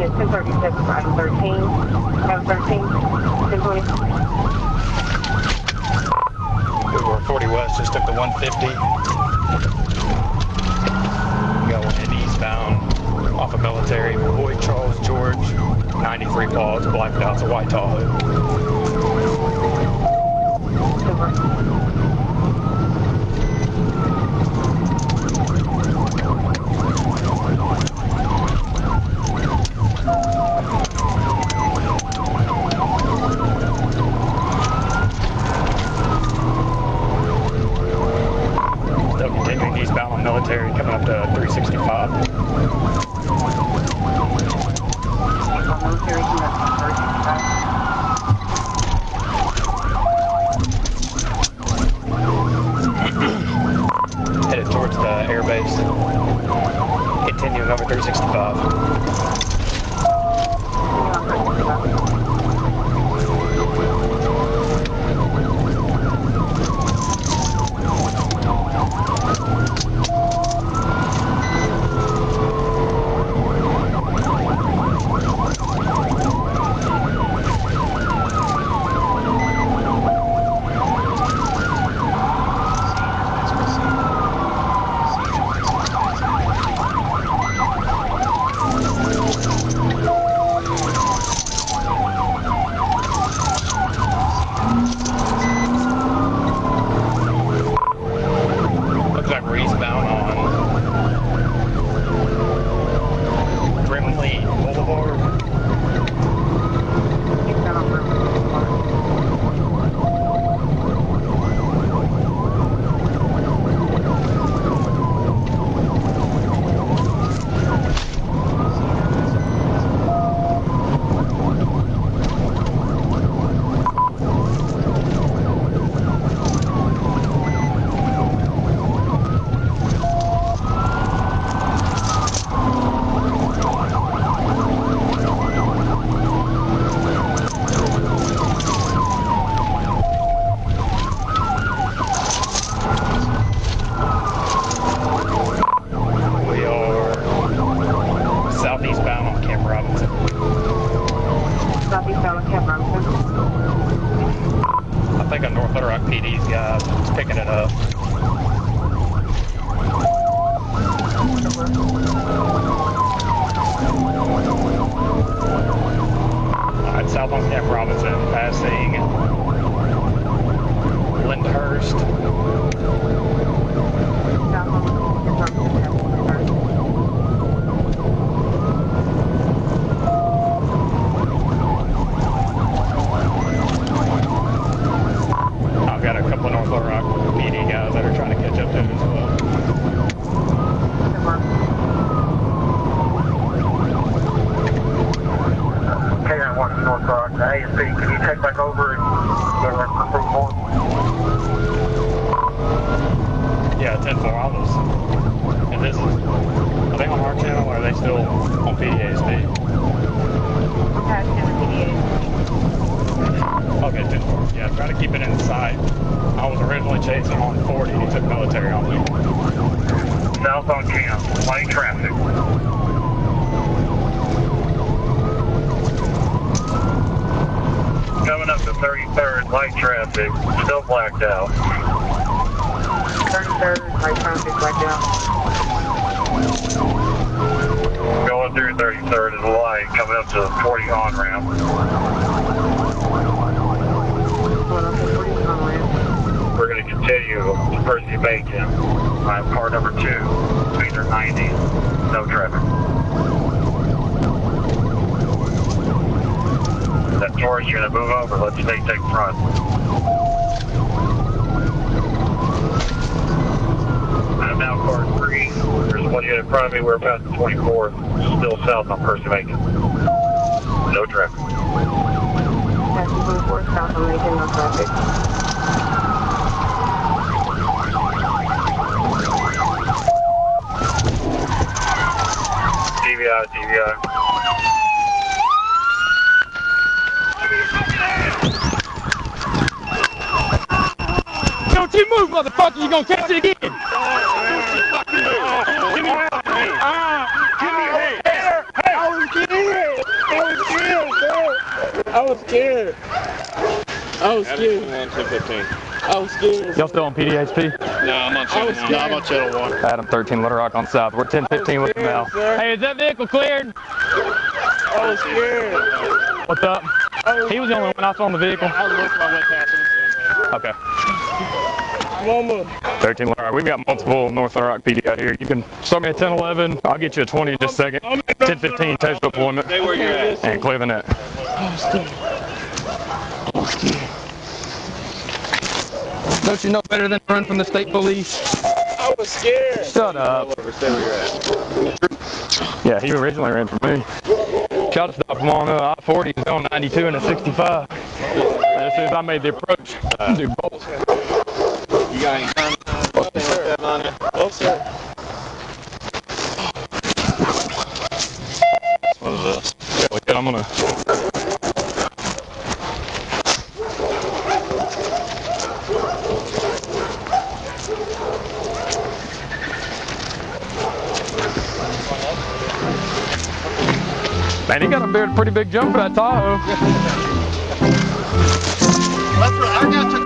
1036 for item 13. Item 13, 1020. We're 40 West, just took the 150. We got one in eastbound off of Military. Boyd Charles George, 93 Paul. It's blacked out. It's a white Tahoe. Still continuing eastbound on Military, coming up to 365. Military, coming up to 365. Headed towards the air base. Continuing over 365. Looks like we're eastbound on Brimley Boulevard. Southeastbound on Camp Robinson. Southeastbound on Camp Robinson. I think a North Little Rock PD's guy is picking it up. Alright, south on Camp Robinson, passing Lyndhurst. South on Camp Robinson. I've got a couple of North Little Rock PD guys that are trying to catch up to him as well. Kyron Jones, North Rock, A and B. Can you take back over and go to Recruit 4? Yeah, 10-4. I was. And this is. Are they on our channel or are they still on PDASD? Okay, 10-4. Yeah, try to keep it in sight. I was originally chasing him on 40. He took Military on me. South on Camp, light traffic. Coming up to 33rd, light traffic, still blacked out. 33rd, light traffic blacked out. Going through 33rd is a light, coming up to the 40 on-ramp. We're going to continue to Percy Bacon. Car number 2, speeder 90, no traffic. That Taurus, you're going to move over, let State take front. I'm now car 3. There's one unit in front of me, we're about the 24th, still south on Percy Bacon. No traffic. Passing 24 south on Macon, no traffic. TVI. Don't you move, motherfucker! You gonna catch it again! Give me a hand! Hey! Get in here! was scared. I was scared. 1015. I was scared. Y'all still on PDHP? No, I'm on Channel 1. No, I'm on Channel 1. Adam 13 Little Rock on South. We're 1015 with them now. Hey, is that vehicle cleared? I was scared. What's up? He was the only one I saw on the vehicle. I looked when I went past him. Okay. Mama. 13 Little Rock. We've got multiple North Little Rock PD out here. You can start me at 1011. I'll get you a 20 in just a second. 1015 TASER deployment. Stay where you're at. And clear the net. I was scared. I was scared. Don't you know better than to run from the state police? I was scared. Shut up. Stay where you're at. Yeah, he originally ran from me. Shot to stop him on I-40. He's on 92 and a 65. And as soon as I made the approach, dude, bolts. You got any time? On it? Oh, sir. What is this? Yeah, I'm gonna. Man, he got a pretty big jump for that Tahoe. I got